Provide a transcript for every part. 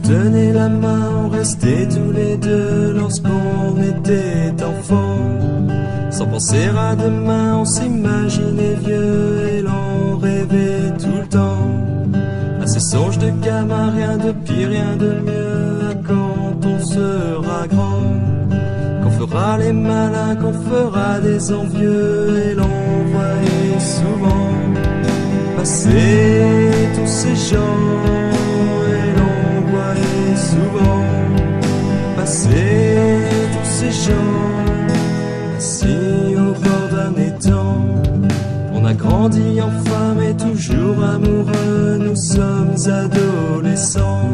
tenait la main, on restait tous les deux lorsqu'on était enfant. Sans penser à demain, on s'imaginait vieux et l'on rêvait tout le temps. À ces songes de gamin, rien de pire, rien de mieux quand on sera grand. Qu'on fera les malins, qu'on fera des envieux et l'on voyait souvent passer tous ces gens et l'on voyait souvent passer tous ces gens assis au bord d'un étang. On a grandi enfin mais toujours amoureux, nous sommes adolescents.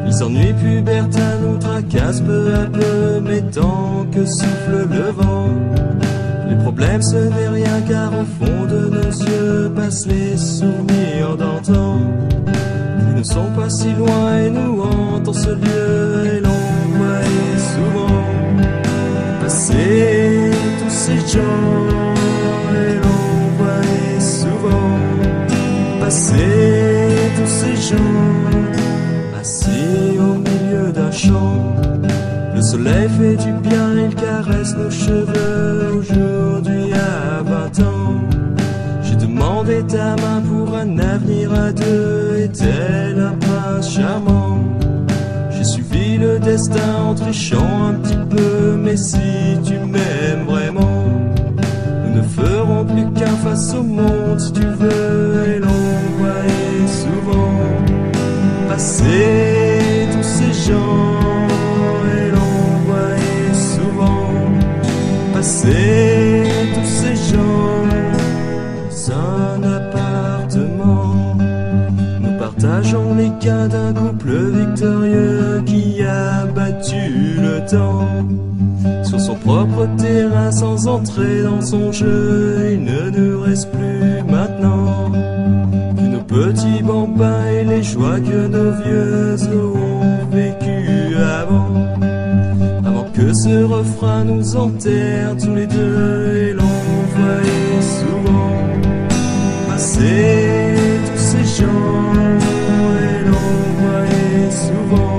Les ennuis pubertins nous tracassent peu à peu, mais tant que souffle le vent, les problèmes ce n'est rien car au fond de nos yeux passent les souvenirs d'antan. Ils ne sont pas si loin et nous hantent en ce lieu et l'on voyait souvent passer tous ces gens et l'on voyait souvent passer tous ces gens assis au milieu d'un champ. Le soleil fait du bien, il caresse nos cheveux. Aujourd'hui à 20 ans, j'ai demandé ta main pour un avenir à deux. Est-elle un prince charmant? J'ai suivi le destin en trichant un petit peu. Mais si tu m'aimes vraiment, nous ne ferons plus qu'un face au monde si tu veux. Et l'on voyait souvent passer tous ces gens et l'on voyait souvent passer tous ces gens dans un appartement. Nous partageons les gains d'un couple victorieux qui a battu le temps sur son propre terrain sans entrer dans son jeu. Il ne nous reste plus maintenant que nos petits bambins et les joies que nos vieux ont vécues avant que ce refrain nous enterre tous les deux. Et l'on voyait souvent passer tous ces gens et l'on voyait souvent